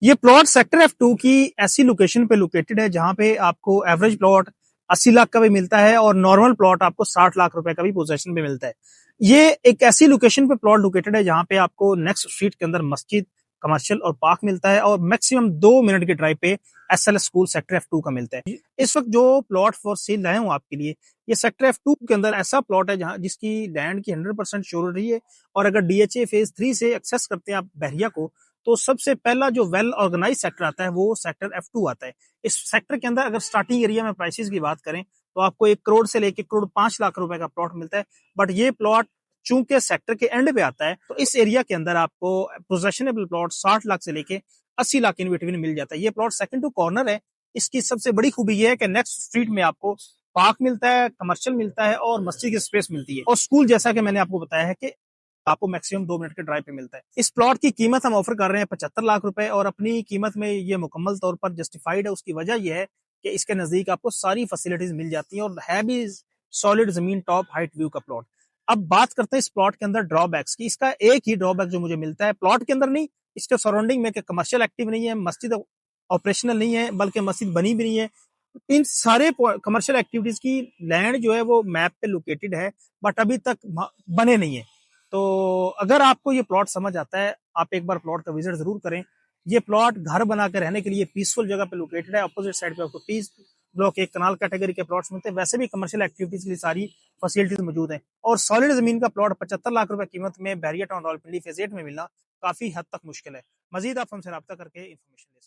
ये plot sector F2 की ऐसी लोकेशन पे लोकेटेड है जहां पे आपको एवरेज प्लॉट 80 लाख का भी मिलता है और नॉर्मल प्लॉट आपको 60 लाख रुपए का भी पोजेशन में मिलता है। ये एक ऐसी लोकेशन पे प्लॉट लोकेटेड है जहां पे आपको नेक्स्ट स्ट्रीट के अंदर मस्जिद, कमर्शियल और पार्क मिलता है और मैक्सिमम 2 मिनट के ड्राइव पे SLS स्कूल सेक्टर F2 का मिलता है। इस वक्त जो प्लॉट फॉर सेल लाया हूँ आपके लिए, ये सेक्टर F2 के अंदर ऐसा प्लॉट है जहां जिसकी लैंड की 100% श्योरिटी है और अगर DHA फेज 3 से एक्सेस करते हैं आप बहरिया को, तो सबसे पहला जो वेल ऑर्गेनाइज सेक्टर आता है वो सेक्टर F2 आता है। इस सेक्टर के अंदर अगर स्टार्टिंग एरिया में प्राइसेस की बात करें तो आपको 1 करोड़ से लेकर 1,05,00,000 रुपए का प्लॉट मिलता है। बट ये प्लॉट चूंकि सेक्टर के एंड पे आता है तो इस एरिया के अंदर आपको पोजेशनेबल प्लॉट 60 लाख से लेके 80 लाख इन बिटवीन मिल जाता है। ये प्लॉट सेकंड टू कॉर्नर है। इसकी सबसे बड़ी खूबी ये है कि नेक्स्ट स्ट्रीट में आपको पार्क मिलता है, कमर्शियल मिलता है और मस्जिद की स्पेस मिलती है और स्कूल जैसा कि मैंने आपको बताया है कि आपको मैक्सिमम 2 मिनट के ड्राइव पे मिलता है। इस प्लॉट की कीमत हम ऑफर कर रहे हैं 75 लाख रुपए और अपनी कीमत में ये मुकम्मल तौर पर जस्टिफाइड है। उसकी वजह यह है कि इसके नजदीक आपको सारी फैसिलिटीज मिल जाती हैं और है भी सॉलिड जमीन टॉप हाइट व्यू का प्लॉट। अब बात करते हैं इस प्लॉट के अंदर ड्रॉबैक्स की। इसका एक ही ड्रॉबैक जो मुझे मिलता है प्लॉट के अंदर नहीं, इसके सराउंडिंग में कमर्शियल एक्टिव नहीं है, मस्जिद ऑपरेशनल नहीं है, बल्कि मस्जिद बनी भी नहीं है। इन सारे कमर्शियल एक्टिविटीज की लैंड जो है वो मैप पे लोकेटेड है बट अभी तक बने नहीं है। तो अगर आपको ये प्लॉट समझ आता है, आप एक बार प्लॉट का विजिट जरूर करें। ये प्लॉट घर बना के रहने के लिए पीसफुल जगह पे लोकेटेड है। अपोजिट साइड पे आपको पीस ब्लॉक एक कनाल कैटेगरी के प्लॉट्स मिलते हैं। वैसे भी कमर्शियल एक्टिविटीज के लिए सारी फैसिलिटीज मौजूद हैं और सॉलिड जमीन का प्लॉट 75 लाख रुपए कीमत में बैरिया टाउन रावलपिंडी फेज 8 में मिलना काफी हद तक मुश्किल है। मजीद आप हमसे रब्ता करके इन्फॉर्मेशन